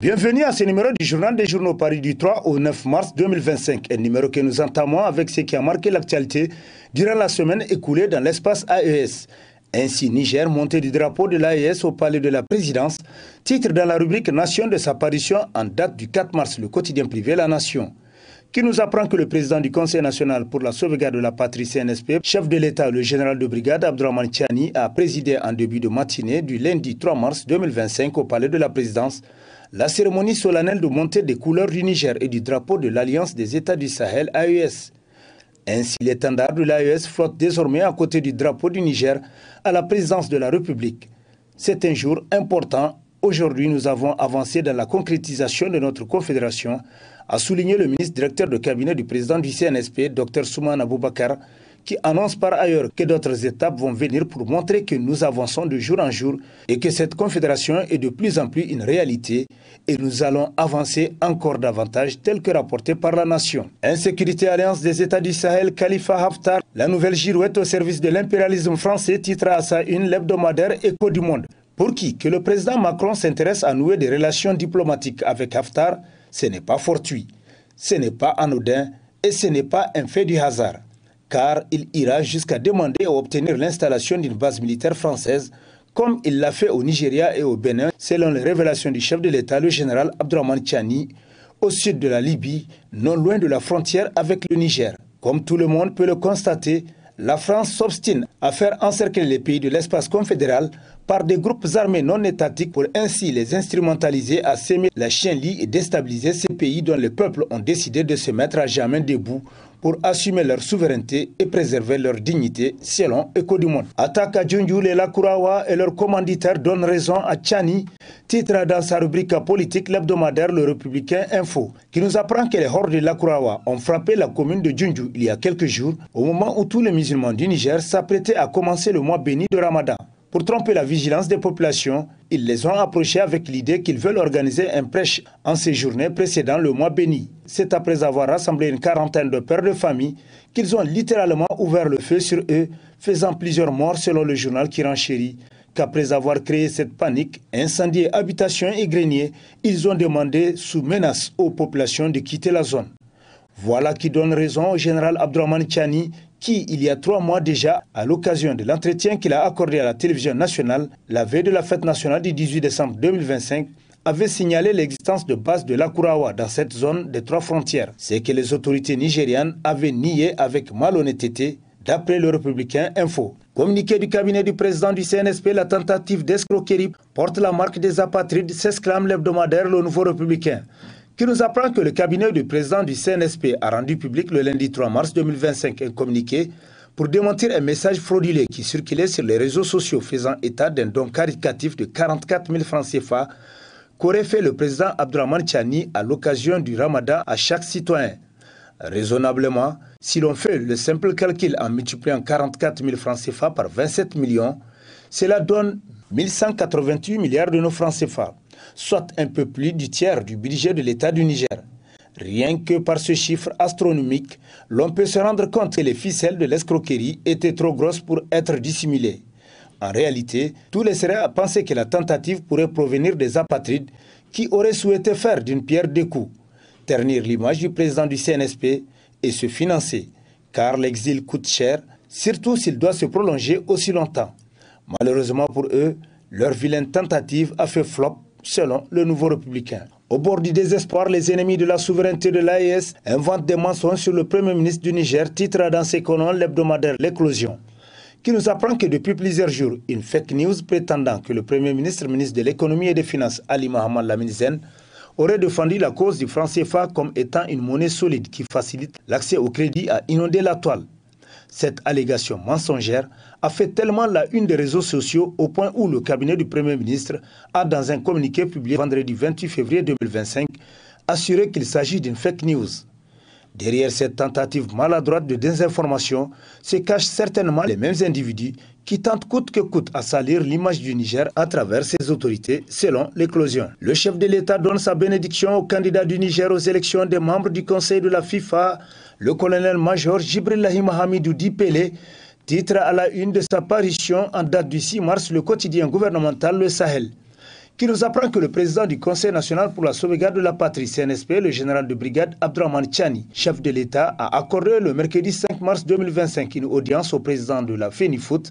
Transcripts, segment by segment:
Bienvenue à ce numéro du Journal des Journaux Paris du 3 au 9 mars 2025, un numéro que nous entamons avec ce qui a marqué l'actualité durant la semaine écoulée dans l'espace AES. Ainsi, Niger, montée du drapeau de l'AES au palais de la présidence, titre dans la rubrique Nation de sa parution en date du 4 mars, le quotidien privé La Nation, qui nous apprend que le président du Conseil national pour la sauvegarde de la patrie CNSP, chef de l'État, le général de brigade Abdourahmane Tiani, a présidé en début de matinée du lundi 3 mars 2025 au palais de la présidence la cérémonie solennelle de montée des couleurs du Niger et du drapeau de l'Alliance des États du Sahel AES. Ainsi, l'étendard de l'AES flotte désormais à côté du drapeau du Niger à la présidence de la République. C'est un jour important. Aujourd'hui, nous avons avancé dans la concrétisation de notre confédération, a souligné le ministre directeur de cabinet du président du CNSP, Dr Soumane Aboubakar, qui annonce par ailleurs que d'autres étapes vont venir pour montrer que nous avançons de jour en jour et que cette confédération est de plus en plus une réalité et nous allons avancer encore davantage tel que rapporté par la nation. Insécurité Alliance des États du Sahel, Khalifa Haftar, la nouvelle girouette au service de l'impérialisme français, titre à sa une l'hebdomadaire Écho du Monde. Pour qui que le président Macron s'intéresse à nouer des relations diplomatiques avec Haftar, ce n'est pas fortuit, ce n'est pas anodin et ce n'est pas un fait du hasard. Car il ira jusqu'à demander ou obtenir l'installation d'une base militaire française, comme il l'a fait au Nigeria et au Bénin, selon les révélations du chef de l'État, le général Abdourahmane Tiani, au sud de la Libye, non loin de la frontière avec le Niger. Comme tout le monde peut le constater, la France s'obstine à faire encercler les pays de l'espace confédéral par des groupes armés non étatiques pour ainsi les instrumentaliser à semer la chienlit et déstabiliser ces pays dont les peuples ont décidé de se mettre à jamais debout pour assumer leur souveraineté et préserver leur dignité, selon Écho du Monde. Attaque à Djundjoul et Lakurawa et leurs commanditaires donnent raison à Tiani, titre dans sa rubrique politique l'hebdomadaire Le Républicain Info, qui nous apprend que les hordes de Lakurawa ont frappé la commune de Djundjoul il y a quelques jours, au moment où tous les musulmans du Niger s'apprêtaient à commencer le mois béni de Ramadan. Pour tromper la vigilance des populations, ils les ont approchés avec l'idée qu'ils veulent organiser un prêche en ces journées précédant le mois béni. C'est après avoir rassemblé une quarantaine de pères de famille qu'ils ont littéralement ouvert le feu sur eux, faisant plusieurs morts selon le journal qui renchérit qu'après avoir créé cette panique, incendié habitations et greniers, ils ont demandé sous menace aux populations de quitter la zone. Voilà qui donne raison au général Abdourahmane Tiani qui, il y a 3 mois déjà, à l'occasion de l'entretien qu'il a accordé à la télévision nationale, la veille de la fête nationale du 18 décembre 2025, avait signalé l'existence de bases de Lakurawa dans cette zone des 3 frontières. C'est que les autorités nigérianes avaient nié avec malhonnêteté, d'après le Républicain Info. Communiqué du cabinet du président du CNSP, la tentative d'escroquerie porte la marque des apatrides, s'exclame l'hebdomadaire Le Nouveau Républicain, qui nous apprend que le cabinet du président du CNSP a rendu public le lundi 3 mars 2025 un communiqué pour démentir un message frauduleux qui circulait sur les réseaux sociaux faisant état d'un don caritatif de 44 000 francs CFA qu'aurait fait le président Abdourahmane Tiani à l'occasion du Ramadan à chaque citoyen. Raisonnablement, si l'on fait le simple calcul en multipliant 44 000 francs CFA par 27 millions, cela donne 1188 milliards de nos francs CFA, soit un peu plus du tiers du budget de l'État du Niger. Rien que par ce chiffre astronomique, l'on peut se rendre compte que les ficelles de l'escroquerie étaient trop grosses pour être dissimulées. En réalité, tout laisserait à penser que la tentative pourrait provenir des apatrides qui auraient souhaité faire d'une pierre deux coups, ternir l'image du président du CNSP et se financer, car l'exil coûte cher, surtout s'il doit se prolonger aussi longtemps. Malheureusement pour eux, leur vilaine tentative a fait flop, selon le Nouveau Républicain. Au bord du désespoir, les ennemis de la souveraineté de l'AES inventent des mensonges sur le Premier ministre du Niger, titre dans ses colonnes l'hebdomadaire L'Éclosion, qui nous apprend que depuis plusieurs jours, une fake news prétendant que le Premier ministre, ministre de l'Économie et des Finances, Ali Mohamed Lamine Zen, aurait défendu la cause du franc CFA comme étant une monnaie solide qui facilite l'accès au crédit à inonder la toile. Cette allégation mensongère a fait tellement la une des réseaux sociaux au point où le cabinet du Premier ministre a, dans un communiqué publié vendredi 28 février 2025, assuré qu'il s'agit d'une fake news. Derrière cette tentative maladroite de désinformation se cachent certainement les mêmes individus qui tentent coûte que coûte à salir l'image du Niger à travers ses autorités, selon L'Éclosion. Le chef de l'État donne sa bénédiction au candidat du Niger aux élections des membres du Conseil de la FIFA, le colonel-major Djibrillahi Mahamidou Dipele, titre à la une de sa parution en date du 6 mars le quotidien gouvernemental Le Sahel, qui nous apprend que le président du Conseil national pour la sauvegarde de la patrie, CNSP, le général de brigade Abdourahmane Tiani, chef de l'État, a accordé le mercredi 5 mars 2025 une audience au président de la FENIFOOT,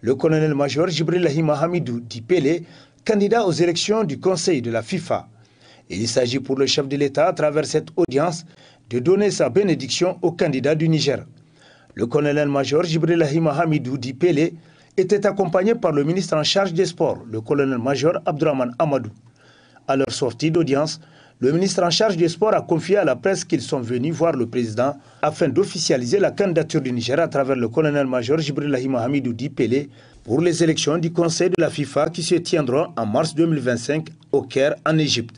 le colonel-major Djibrillahi Mahamidou Dipele, candidat aux élections du Conseil de la FIFA. Il s'agit pour le chef de l'État, à travers cette audience, de donner sa bénédiction au candidat du Niger. Le colonel-major Djibrillahi Mahamidou Dipele était accompagné par le ministre en charge des sports, le colonel-major Abdourahmane Amadou. À leur sortie d'audience, le ministre en charge des sports a confié à la presse qu'ils sont venus voir le président afin d'officialiser la candidature du Niger à travers le colonel-major Djibrillahi Mahamidou Dipele pour les élections du Conseil de la FIFA qui se tiendront en mars 2025 au Caire, en Égypte.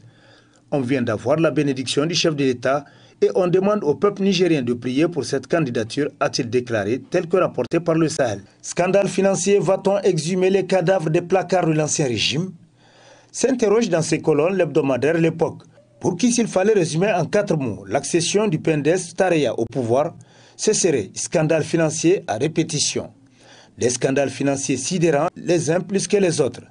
On vient d'avoir la bénédiction du chef de l'État et on demande au peuple nigérien de prier pour cette candidature, a-t-il déclaré, tel que rapporté par le Sahel. Scandale financier, va-t-on exhumer les cadavres des placards de l'ancien régime? S'interroge dans ses colonnes l'hebdomadaire L'Époque. Pour qui, s'il fallait résumer en 4 mots l'accession du PNDS Tareya au pouvoir, ce serait scandale financier à répétition. Des scandales financiers sidérants, les uns plus que les autres.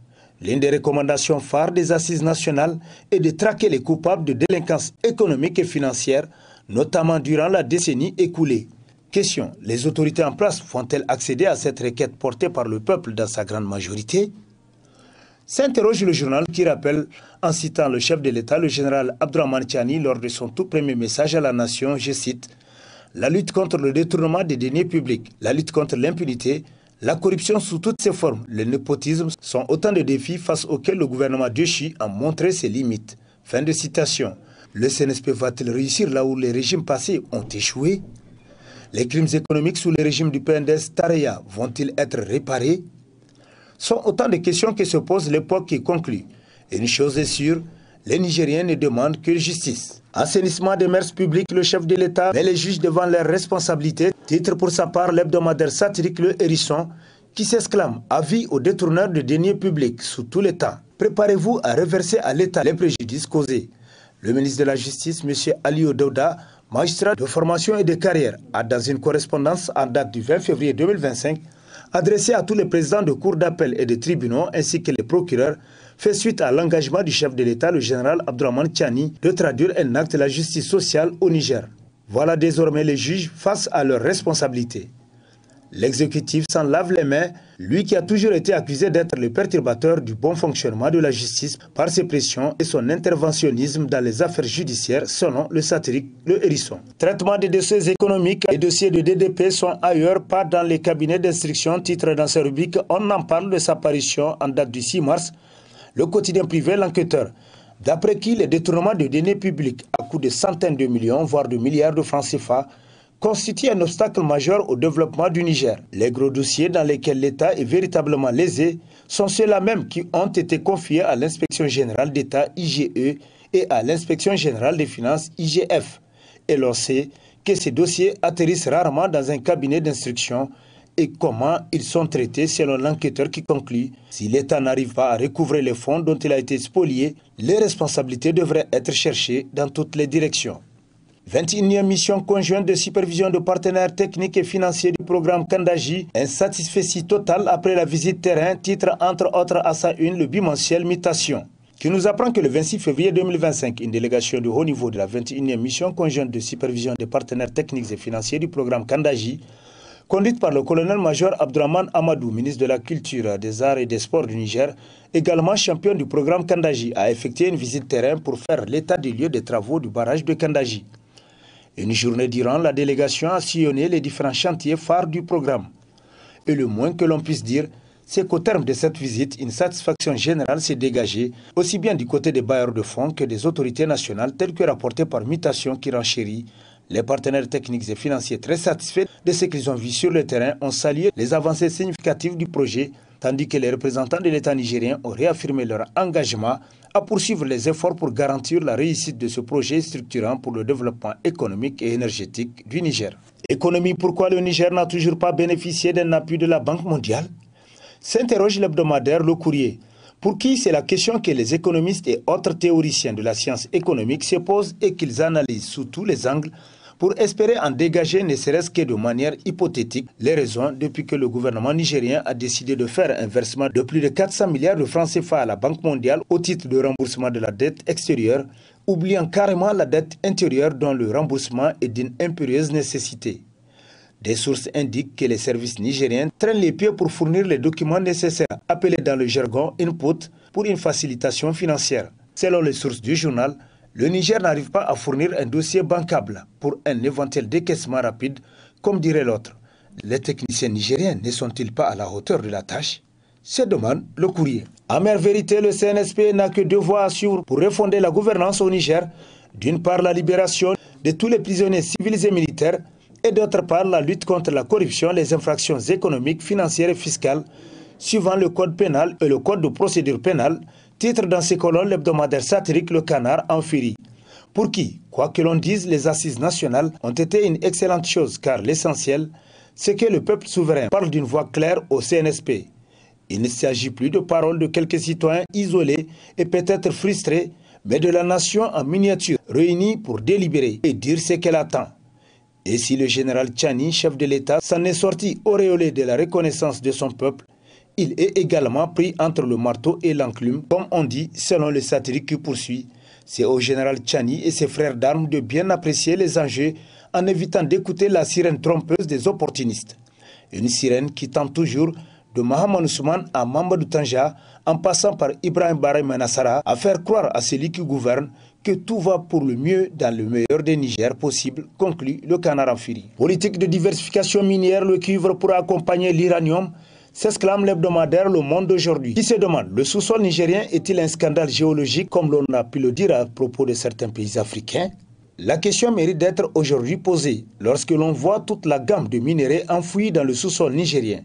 L'une des recommandations phares des assises nationales est de traquer les coupables de délinquance économique et financière, notamment durant la décennie écoulée. Question, les autorités en place vont-elles accéder à cette requête portée par le peuple dans sa grande majorité? S'interroge le journal qui rappelle, en citant le chef de l'État, le général Abdourahmane Tiani, lors de son tout premier message à la nation, je cite, « La lutte contre le détournement des deniers publics, la lutte contre l'impunité, la corruption sous toutes ses formes, le népotisme sont autant de défis face auxquels le gouvernement Déchi a montré ses limites. » Fin de citation. Le CNSP va-t-il réussir là où les régimes passés ont échoué? Les crimes économiques sous le régime du PNDS Tareya vont-ils être réparés? Sont autant de questions que se pose L'Époque qui conclut. Et une chose est sûre, les Nigériens ne demandent que justice. Assainissement des mœurs publiques, le chef de l'État met les juges devant leurs responsabilités. Titre pour sa part l'hebdomadaire satirique Le Hérisson, qui s'exclame « Avis aux détourneurs de deniers publics sous tous les temps. Préparez-vous à reverser à l'État les préjudices causés. » Le ministre de la Justice, M. Aliou Daouda, magistrat de formation et de carrière, a dans une correspondance en date du 20 février 2025 adressée à tous les présidents de cours d'appel et de tribunaux ainsi que les procureurs, fait suite à l'engagement du chef de l'État, le général Abdourahmane Tiani, de traduire un acte de la justice sociale au Niger. Voilà désormais les juges face à leurs responsabilités. L'exécutif s'en lave les mains, lui qui a toujours été accusé d'être le perturbateur du bon fonctionnement de la justice par ses pressions et son interventionnisme dans les affaires judiciaires, selon le satirique Le Hérisson. Traitement des dossiers économiques, les dossiers de DDP sont ailleurs, pas dans les cabinets d'instruction, titre dans sa rubrique « On en parle de sa parution en date du 6 mars ». Le quotidien privé L'Enquêteur, d'après qui les détournements de deniers publics à coût de centaines de millions, voire de milliards de francs CFA, constituent un obstacle majeur au développement du Niger. Les gros dossiers dans lesquels l'État est véritablement lésé sont ceux-là même qui ont été confiés à l'Inspection générale d'État IGE et à l'Inspection générale des finances IGF. Et l'on sait que ces dossiers atterrissent rarement dans un cabinet d'instruction et comment ils sont traités selon l'enquêteur qui conclut. Si l'État n'arrive pas à recouvrer les fonds dont il a été spolié, les responsabilités devraient être cherchées dans toutes les directions. 21e mission conjointe de supervision de partenaires techniques et financiers du programme Kandaji, un satisfecit total après la visite terrain, titre entre autres à sa une le bimensuel Mutation, qui nous apprend que le 26 février 2025, une délégation de haut niveau de la 21e mission conjointe de supervision des partenaires techniques et financiers du programme Kandaji, conduite par le colonel-major Abdourahmane Amadou, ministre de la Culture, des Arts et des Sports du Niger, également champion du programme Kandaji, a effectué une visite terrain pour faire l'état des lieux des travaux du barrage de Kandaji. Une journée durant, la délégation a sillonné les différents chantiers phares du programme. Et le moins que l'on puisse dire, c'est qu'au terme de cette visite, une satisfaction générale s'est dégagée, aussi bien du côté des bailleurs de fonds que des autorités nationales, telles que rapportées par Mutation qui renchérit. Les partenaires techniques et financiers très satisfaits de ce qu'ils ont vu sur le terrain ont salué les avancées significatives du projet, tandis que les représentants de l'État nigérien ont réaffirmé leur engagement à poursuivre les efforts pour garantir la réussite de ce projet structurant pour le développement économique et énergétique du Niger. Économie, pourquoi le Niger n'a toujours pas bénéficié d'un appui de la Banque mondiale? S'interroge l'hebdomadaire Le Courrier, pour qui c'est la question que les économistes et autres théoriciens de la science économique se posent et qu'ils analysent sous tous les angles pour espérer en dégager ne serait-ce que de manière hypothétique les raisons depuis que le gouvernement nigérien a décidé de faire un versement de plus de 400 milliards de francs CFA à la Banque mondiale au titre de remboursement de la dette extérieure, oubliant carrément la dette intérieure dont le remboursement est d'une impérieuse nécessité. Des sources indiquent que les services nigériens traînent les pieds pour fournir les documents nécessaires, appelés dans le jargon input, pour une facilitation financière. Selon les sources du journal, le Niger n'arrive pas à fournir un dossier bancable pour un éventuel décaissement rapide, comme dirait l'autre. Les techniciens nigériens ne sont-ils pas à la hauteur de la tâche? Se demande le courrier. Amère vérité, le CNSP n'a que deux voies à suivre pour refonder la gouvernance au Niger. D'une part, la libération de tous les prisonniers civils et militaires, et d'autre part, la lutte contre la corruption, les infractions économiques, financières et fiscales, suivant le code pénal et le code de procédure pénale, titre dans ces colonnes l'hebdomadaire satirique Le Canard en furie. Pour qui, quoi que l'on dise, les assises nationales ont été une excellente chose, car l'essentiel, c'est que le peuple souverain parle d'une voix claire au CNSP. Il ne s'agit plus de paroles de quelques citoyens isolés et peut-être frustrés, mais de la nation en miniature, réunie pour délibérer et dire ce qu'elle attend. Et si le général Tchani, chef de l'État, s'en est sorti auréolé de la reconnaissance de son peuple, il est également pris entre le marteau et l'enclume, comme on dit selon le satirique qui poursuit. C'est au général Tchani et ses frères d'armes de bien apprécier les enjeux en évitant d'écouter la sirène trompeuse des opportunistes. Une sirène qui tente toujours de Mahaman Ousmane à Mamadou Tanja, en passant par Ibrahim Barry Manassara, à faire croire à celui qui gouverne que tout va pour le mieux dans le meilleur des Niger possible, conclut le Canard en furie. Politique de diversification minière, le cuivre pour accompagner l'uranium, s'exclame l'hebdomadaire Le Monde d'aujourd'hui, qui se demande, le sous-sol nigérien est-il un scandale géologique comme l'on a pu le dire à propos de certains pays africains? La question mérite d'être aujourd'hui posée lorsque l'on voit toute la gamme de minéraux enfouis dans le sous-sol nigérien.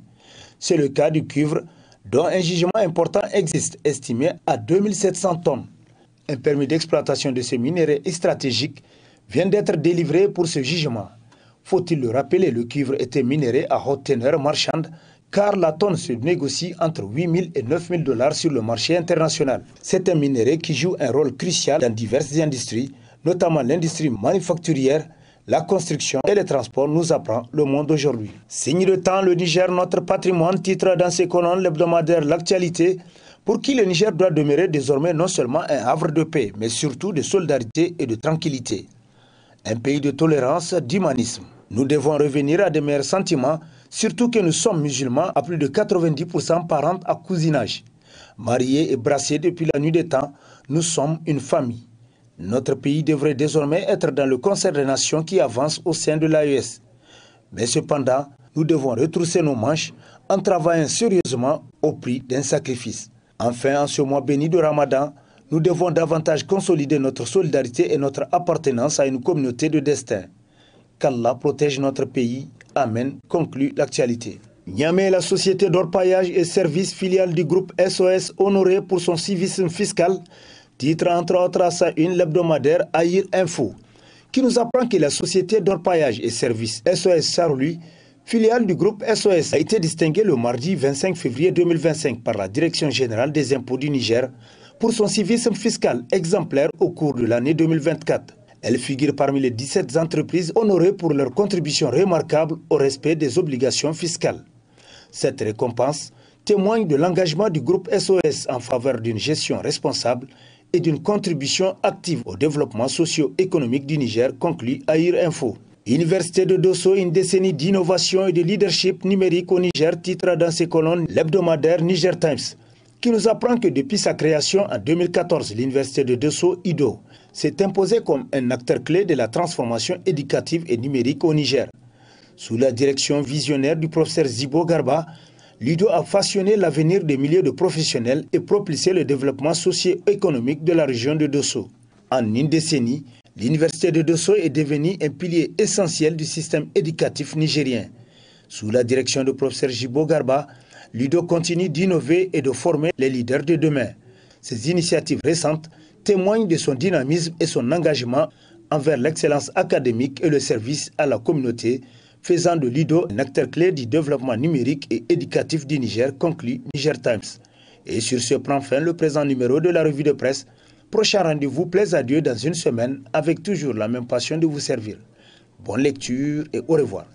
C'est le cas du cuivre, dont un jugement important existe, estimé à 2700 tonnes. Un permis d'exploitation de ces minéraux stratégiques vient d'être délivré pour ce jugement. Faut-il le rappeler, le cuivre était minéré à haute teneur marchande, car la tonne se négocie entre 8 000 et 9 000 $ sur le marché international. C'est un minerai qui joue un rôle crucial dans diverses industries, notamment l'industrie manufacturière, la construction et les transports, nous apprend Le Monde aujourd'hui. Signe de temps, le Niger, notre patrimoine, titre dans ses colonnes l'hebdomadaire L'actualité, pour qui le Niger doit demeurer désormais non seulement un havre de paix, mais surtout de solidarité et de tranquillité. Un pays de tolérance, d'humanisme. Nous devons revenir à des meilleurs sentiments, surtout que nous sommes musulmans à plus de 90% parents à cousinage. Mariés et brassés depuis la nuit des temps, nous sommes une famille. Notre pays devrait désormais être dans le concert des nations qui avancent au sein de l'AES. Mais cependant, nous devons retrousser nos manches en travaillant sérieusement au prix d'un sacrifice. Enfin, en ce mois béni de Ramadan, nous devons davantage consolider notre solidarité et notre appartenance à une communauté de destin. Qu'Allah protège notre pays. Amen, conclut l'actualité. Niamey, la société d'orpaillage et services filiale du groupe SOS honorée pour son civisme fiscal, titre entre autres à sa une l'hebdomadaire Aïr Info, qui nous apprend que la société d'orpaillage et services SOS Charlouis, filiale du groupe SOS, a été distinguée le mardi 25 février 2025 par la Direction générale des impôts du Niger pour son civisme fiscal exemplaire au cours de l'année 2024. Elle figure parmi les 17 entreprises honorées pour leur contribution remarquable au respect des obligations fiscales. Cette récompense témoigne de l'engagement du groupe SOS en faveur d'une gestion responsable et d'une contribution active au développement socio-économique du Niger, conclut Aïr Info. Université de Dosso, une décennie d'innovation et de leadership numérique au Niger, titre dans ses colonnes l'hebdomadaire Niger Times, qui nous apprend que depuis sa création en 2014, l'Université de Dosso, IDO, s'est imposée comme un acteur clé de la transformation éducative et numérique au Niger. Sous la direction visionnaire du professeur Zibo Garba, l'IDO a façonné l'avenir des milliers de professionnels et propulsé le développement socio-économique de la région de Dosso. En une décennie, l'Université de Dosso est devenue un pilier essentiel du système éducatif nigérien. Sous la direction du professeur Zibo Garba, l'IDO continue d'innover et de former les leaders de demain. Ces initiatives récentes témoignent de son dynamisme et son engagement envers l'excellence académique et le service à la communauté, faisant de l'IDO un acteur clé du développement numérique et éducatif du Niger, conclut Niger Times. Et sur ce prend fin le présent numéro de la revue de presse. Prochain rendez-vous, plaise à Dieu, dans une semaine, avec toujours la même passion de vous servir. Bonne lecture et au revoir.